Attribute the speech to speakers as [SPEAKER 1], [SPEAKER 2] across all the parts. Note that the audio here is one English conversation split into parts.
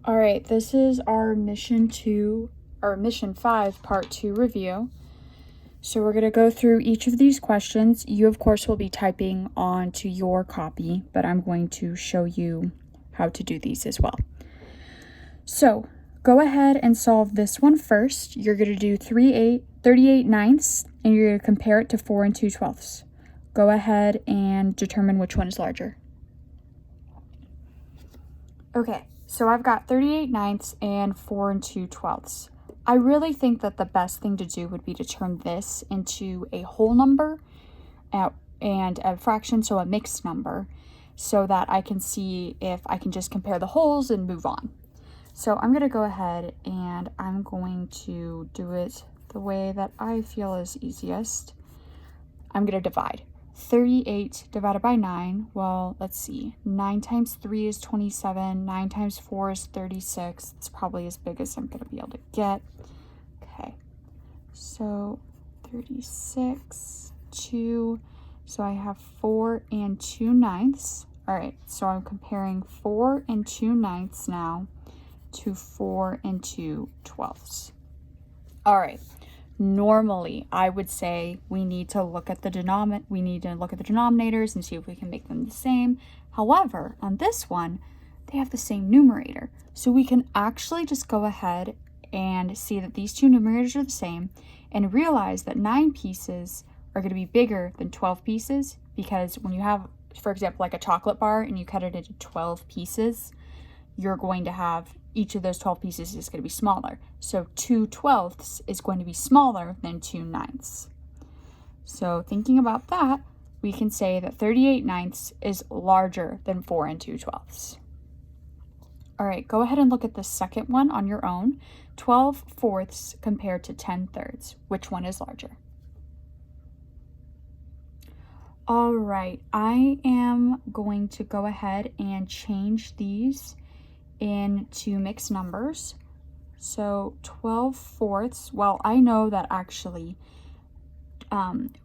[SPEAKER 1] All right, this is our mission 5, part 2 review. So we're going to go through each of these questions. You, of course, will be typing onto your copy, but I'm going to show you how to do these as well. So go ahead and solve this one first. You're going to do 38 ninths, and you're going to compare it to 4 2/12. Go ahead and determine which one is larger. Okay, so I've got 38 ninths and 4 2/12. I really think that the best thing to do would be to turn this into a whole number and a fraction, so a mixed number, so that I can see if I can just compare the wholes and move on. So I'm going to go ahead and I'm going to do it the way that I feel is easiest. I'm going to divide. 38 divided by 9, well, let's see. 9 times 3 is 27. 9 times 4 is 36. It's probably as big as I'm going to be able to get. Okay, so 36, 2. So I have 4 2 ninths. All right, so I'm comparing 4 2 ninths now to 4 2/12. All right. Normally, I would say we need to look at the denominators and see if we can make them the same. However, on this one, they have the same numerator. So we can actually just go ahead and see that these two numerators are the same and realize that 9 pieces are going to be bigger than 12 pieces, because when you have, for example, like a chocolate bar and you cut it into 12 pieces, you're going to have each of those 12 pieces is going to be smaller. So 2/12 is going to be smaller than 2 ninths. So thinking about that, we can say that 38 ninths is larger than 4 2/12. All right, go ahead and look at the second one on your own. 12/4 compared to 10/3. Which one is larger? All right, I am going to go ahead and change these into mixed numbers. So 12/4, well, I know that actually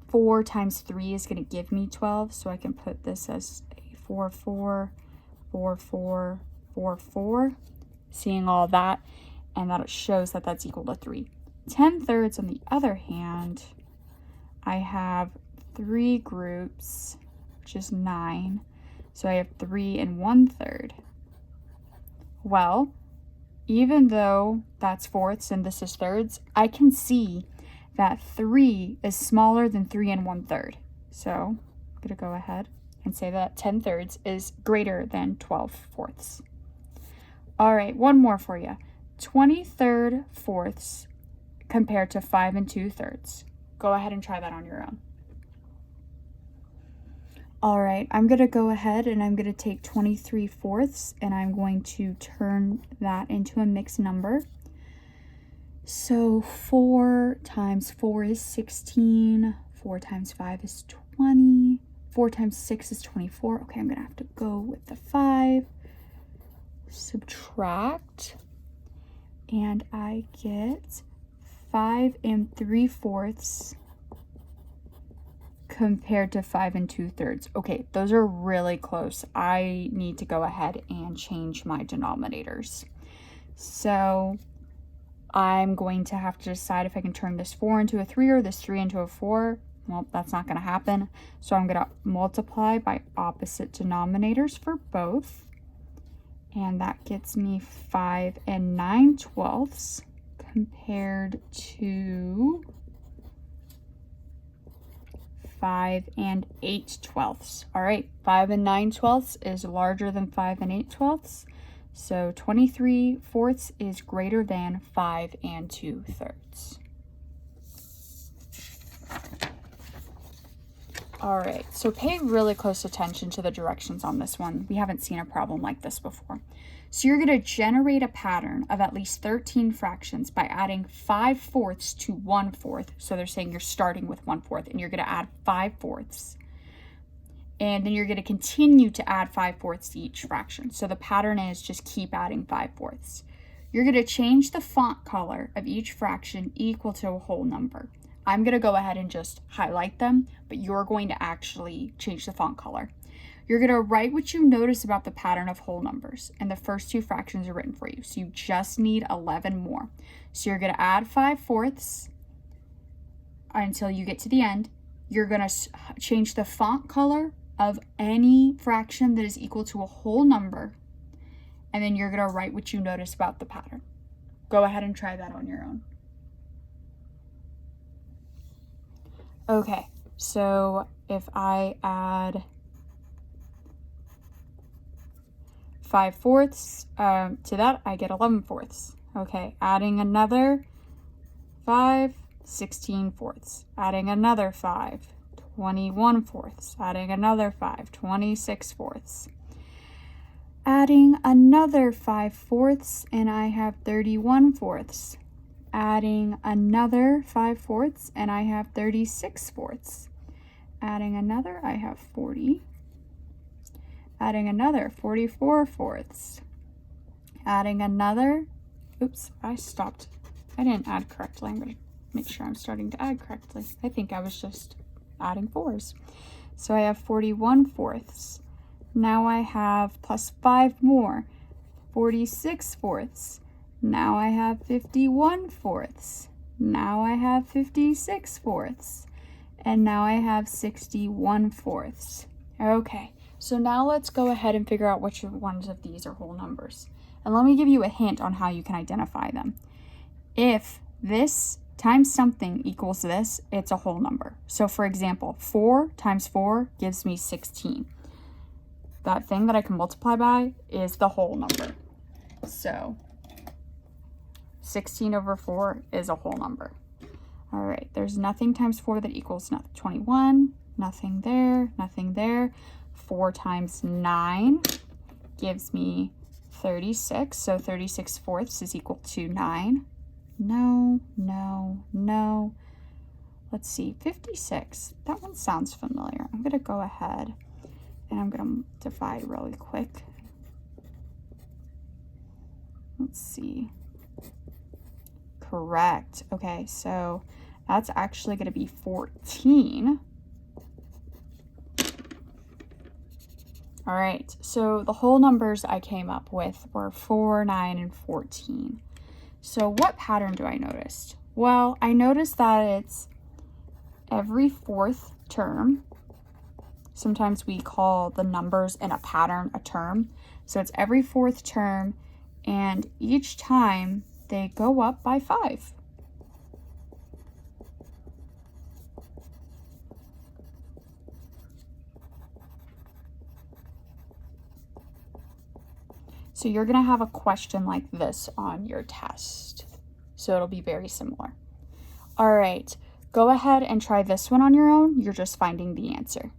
[SPEAKER 1] 4 times 3 is going to give me 12, so I can put this as a 4 4 4 4 4 4, seeing all that, and that shows that that's equal to 3. 10/3, on the other hand, I have 3 groups, which is 9, so I have 3 1/3. Well, even though that's fourths and this is thirds, I can see that 3 is smaller than 3 1/3. So I'm going to go ahead and say that 10/3 is greater than 12/4. All right, one more for you. 23/4 compared to 5 2/3. Go ahead and try that on your own. All right, I'm going to go ahead and I'm going to take 23/4 and I'm going to turn that into a mixed number. So 4 times 4 is 16, 4 times 5 is 20, 4 times 6 is 24. Okay, I'm going to have to go with the 5, subtract, and I get 5 3/4 compared to 5 2/3. Okay, those are really close. I need to go ahead and change my denominators. So I'm going to have to decide if I can turn this 4 into a 3 or this 3 into a 4. Well, that's not going to happen. So I'm going to multiply by opposite denominators for both. And that gets me 5 9/12 compared to 5 8/12. All right, 5 9/12 is larger than 5 8/12. So 23/4 is greater than 5 2/3. All right, so pay really close attention to the directions on this one. We haven't seen a problem like this before. So you're going to generate a pattern of at least 13 fractions by adding 5/4 to 1/4. So they're saying you're starting with 1/4 and you're going to add 5/4. And then you're going to continue to add 5/4 to each fraction. So the pattern is just keep adding 5/4. You're going to change the font color of each fraction equal to a whole number. I'm going to go ahead and just highlight them, but you're going to actually change the font color. You're going to write what you notice about the pattern of whole numbers, and the first two fractions are written for you. So you just need 11 more. So you're going to add 5/4 until you get to the end. You're going to change the font color of any fraction that is equal to a whole number, and then you're going to write what you notice about the pattern. Go ahead and try that on your own. Okay, so if I add 5/4 to that, I get 11/4. Okay, adding another 5, 16/4. Adding another 5, 21/4. Adding another 5, 26/4. Adding another 5/4, and I have 31/4. Adding another 5/4, and I have 36/4. Adding another, I have 40. Adding another 44/4. Adding another, oops, I stopped. I didn't add correctly. I'm going to make sure I'm starting to add correctly. I think I was just adding 4s. So I have 41/4. Now I have plus 5 more, 46/4. Now I have 51/4. Now I have 56/4. And now I have 61/4. Okay, so now let's go ahead and figure out which ones of these are whole numbers. And let me give you a hint on how you can identify them. If this times something equals this, it's a whole number. So for example, 4 times 4 gives me 16. That thing that I can multiply by is the whole number. So 16/4 is a whole number. All right, there's nothing times 4 that equals 21. Nothing there, nothing there. 4 times 9 gives me 36. So 36/4 is equal to 9. No, no, no. Let's see, 56. That one sounds familiar. I'm going to go ahead and I'm going to divide really quick. Let's see. Correct. Okay, so that's actually going to be 14. All right, so the whole numbers I came up with were 4, 9, and 14. So what pattern do I notice? Well, I noticed that it's every fourth term. Sometimes we call the numbers in a pattern a term. So it's every fourth term, and each time they go up by 5. So you're going to have a question like this on your test. So it'll be very similar. All right, go ahead and try this one on your own. You're just finding the answer.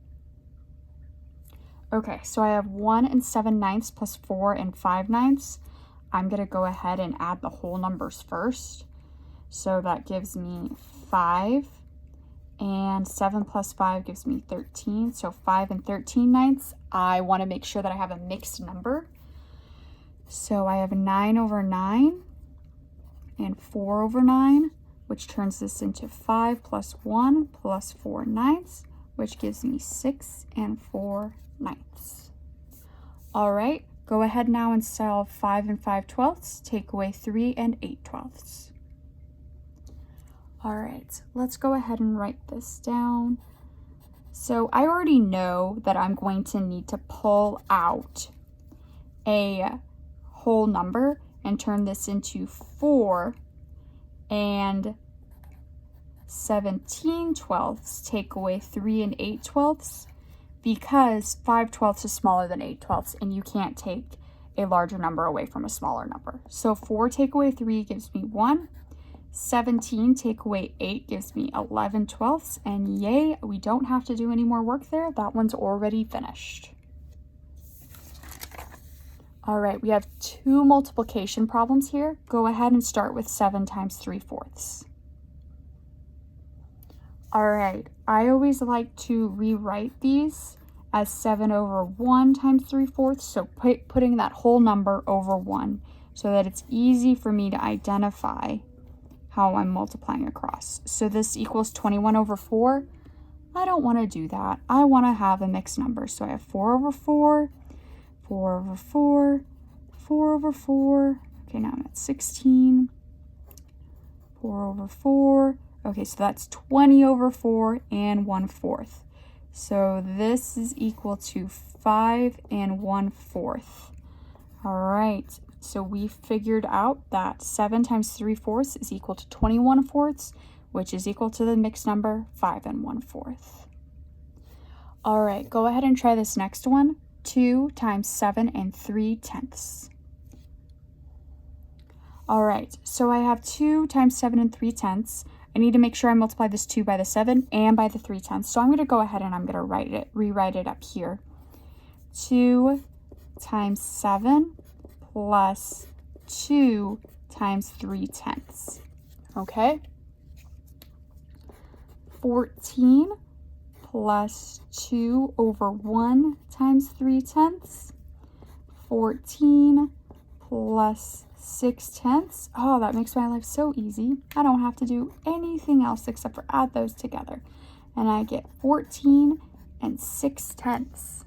[SPEAKER 1] Okay, so I have 1 7/9 plus 4 5/9. I'm going to go ahead and add the whole numbers first. So that gives me 5, and 7 plus 5 gives me 13. So 5 13/9. I want to make sure that I have a mixed number. So I have 9/9 and 4/9, which turns this into 5 plus 1 plus 4/9, which gives me 6 4/9. All right, go ahead now and solve 5 5/12. Take away 3 8/12. All right, let's go ahead and write this down. So I already know that I'm going to need to pull out a whole number and turn this into 4 17/12. Take away 3 8/12, because 5/12 is smaller than 8/12, and you can't take a larger number away from a smaller number. So 4 take away 3 gives me 1. 17 take away 8 gives me 11/12, and yay, we don't have to do any more work there. That one's already finished. All right, we have 2 multiplication problems here. Go ahead and start with 7 times 3/4. All right, I always like to rewrite these as 7/1 times 3/4, so putting that whole number over 1 so that it's easy for me to identify how I'm multiplying across. So this equals 21/4. I don't want to do that. I want to have a mixed number. So I have 4 over 4, 4 over 4, 4 over 4. Okay, now I'm at 16. 4 over 4. Okay, so that's 20 over 4 and 1/4. So this is equal to 5 and 1/4. All right, so we figured out that 7 times 3/4 is equal to 21/4, which is equal to the mixed number 5 and 1/4. All right, go ahead and try this next one. 2 times 7 and 3/10. All right, so I have 2 times 7 and 3/10. I need to make sure I multiply this 2 by the 7 and by the 3/10. So I'm going to go ahead and I'm going to rewrite it up here. 2 times 7 plus 2 times 3/10. Okay? 14 plus 2 over 1 times 3/10. 14 plus 6/10. Oh, that makes my life so easy. I don't have to do anything else except for add those together. And I get 14 and 6/10.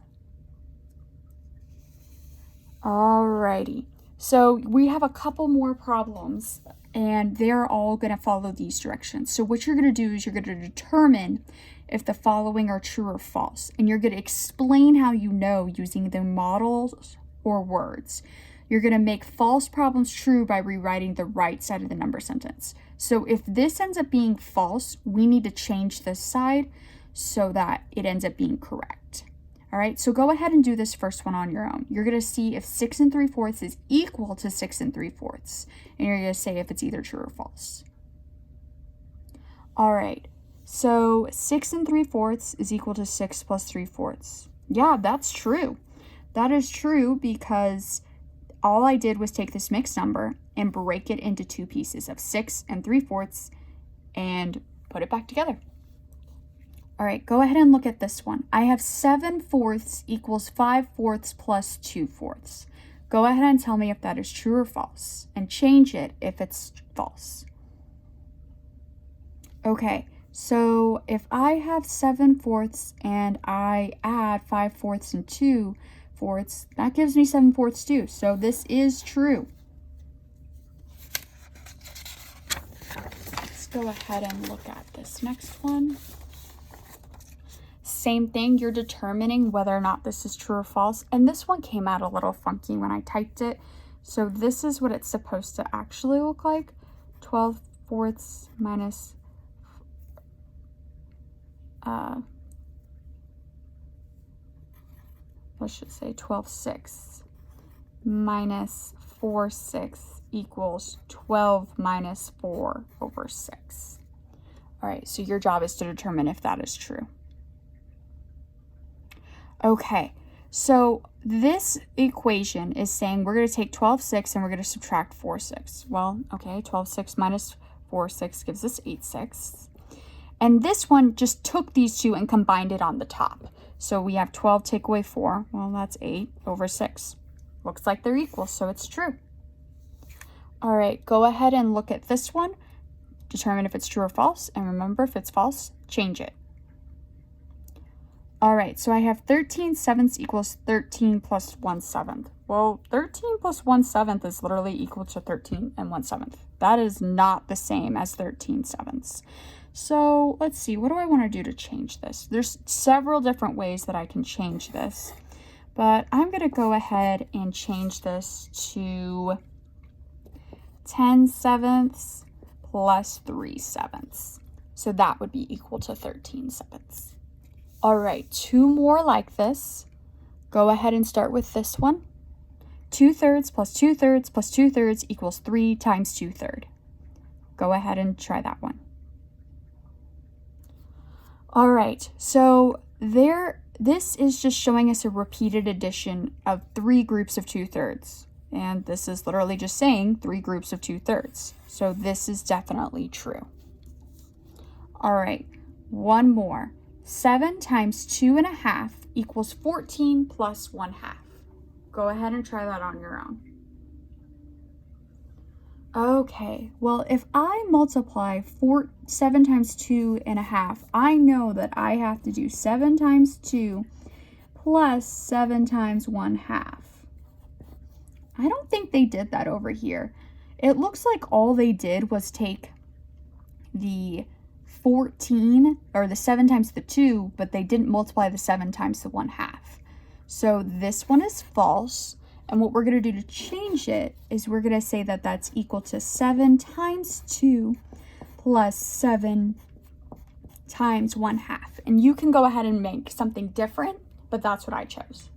[SPEAKER 1] Alrighty. So we have a couple more problems and they're all going to follow these directions. So what you're going to do is you're going to determine if the following are true or false. And you're going to explain how you know using the models or words. You're going to make false problems true by rewriting the right side of the number sentence. So if this ends up being false, we need to change this side so that it ends up being correct. All right, so go ahead and do this first one on your own. You're going to see if 6 3/4 is equal to 6 3/4. And you're going to say if it's either true or false. All right, so 6 3/4 is equal to 6 plus 3/4. Yeah, that's true. That is true because all I did was take this mixed number and break it into two pieces of 6 3/4 and put it back together. All right, go ahead and look at this one. I have 7/4 equals 5/4 plus 2/4. Go ahead and tell me if that is true or false and change it if it's false. Okay, so if I have 7/4 and I add 5/4 and 2/4, that gives me 7/4 too. So this is true. Let's go ahead and look at this next one. Same thing, you're determining whether or not this is true or false. And this one came out a little funky when I typed it. So this is what it's supposed to actually look like. 12/4 minus let's just say 12/6 minus 4/6 equals 12 minus 4 over 6. All right, so your job is to determine if that is true. Okay, so this equation is saying we're going to take 12/6 and we're going to subtract 4/6. Well, okay, 12/6 minus 4/6 gives us 8/6. And this one just took these two and combined it on the top. So we have 12 take away 4. Well, that's 8 over 6. Looks like they're equal, so it's true. All right, go ahead and look at this one. Determine if it's true or false. And remember, if it's false, change it. All right, so I have 13/7 equals 13 plus 1/7. Well, 13 plus 1/7 is literally equal to 13 and 1/7. That is not the same as 13/7. So let's see, what do I want to do to change this? There's several different ways that I can change this, but I'm going to go ahead and change this to 10/7 plus 3/7. So that would be equal to 13/7. All right, two more like this. Go ahead and start with this one. 2/3 plus 2/3 plus 2/3 equals 3 times 2/3. Go ahead and try that one. All right, so this is just showing us a repeated addition of 3 groups of 2/3. And this is literally just saying 3 groups of 2/3. So this is definitely true. All right, one more. 7 times 2½ equals 14 plus 1/2. Go ahead and try that on your own. Okay, well, if I multiply 7 times 2.5, I know that I have to do 7 times 2 plus 7 times 1/2. I don't think they did that over here. It looks like all they did was take the 14, or the 7 times the 2, but they didn't multiply the 7 times the 1/2. So this one is false. And what we're going to do to change it is we're going to say that that's equal to 7 times 2 plus 7 times 1/2. And you can go ahead and make something different, but that's what I chose.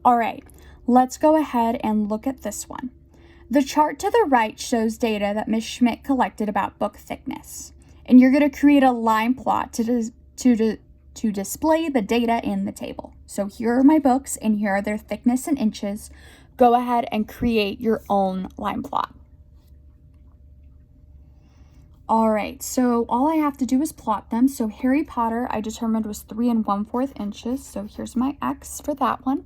[SPEAKER 1] All right, let's go ahead and look at this one. The chart to the right shows data that Ms. Schmidt collected about book thickness. And you're going to create a line plot to display the data in the table. So here are my books, and here are their thickness in inches. Go ahead and create your own line plot. All right, so all I have to do is plot them. So Harry Potter, I determined was 3 1/4 inches. So here's my X for that one.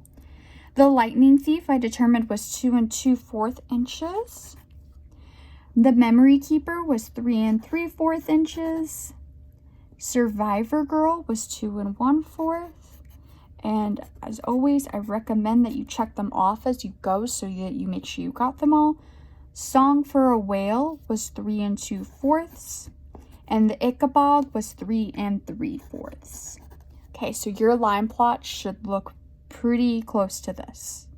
[SPEAKER 1] The Lightning Thief, I determined was 2 2/4 inches. The Memory Keeper was 3 3/4 inches. Survivor Girl was 2 1/4. And as always, I recommend that you check them off as you go so that you make sure you got them all. Song for a Whale was 3 2/4. And the Ichabod was 3 3/4. Okay, so your line plot should look pretty close to this.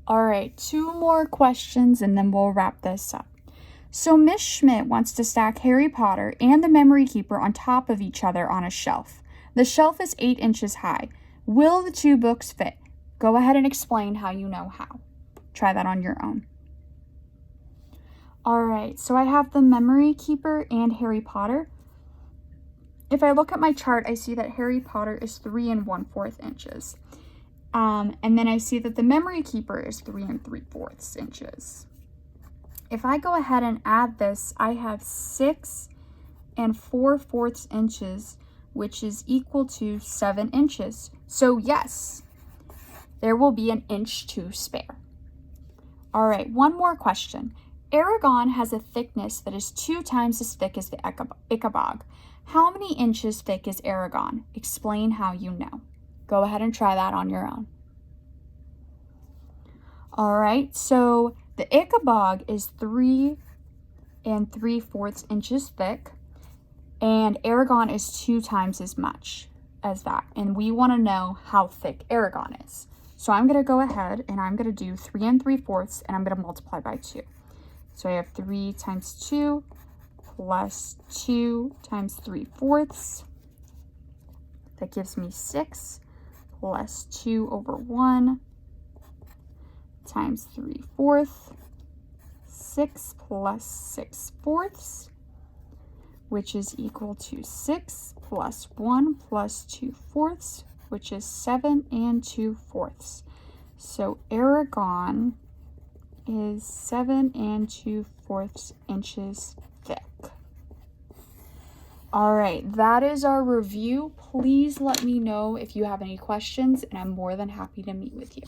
[SPEAKER 1] All right, 2 more questions and then we'll wrap this up. So Miss Schmidt wants to stack Harry Potter and the Memory Keeper on top of each other on a shelf. The shelf is 8 inches high. Will the 2 books fit? Go ahead and explain how you know how. Try that on your own. All right, so I have the Memory Keeper and Harry Potter. If I look at my chart, I see that Harry Potter is 3 1/4 inches. And then I see that the Memory Keeper is 3 3/4 inches. If I go ahead and add this, I have 6 4/4 inches, which is equal to 7 inches. So yes, there will be an inch to spare. All right, one more question. Eragon has a thickness that is 2 times as thick as the Ichabod. How many inches thick is Eragon? Explain how you know. Go ahead and try that on your own. All right, so the Ichabod is 3 3/4 inches thick, and Eragon is 2 times as much as that. And we want to know how thick Eragon is. So I'm going to go ahead and I'm going to do 3 3/4, and I'm going to multiply by 2. So I have 3 times 2 plus 2 times 3/4. That gives me 6 plus 2 over 1 times 3/4. 6 plus 6/4, which is equal to 6 plus 1 plus 2/4, which is 7 2/4. So Eragon is 7 2/4 inches thick. All right, that is our review. Please let me know if you have any questions, and I'm more than happy to meet with you.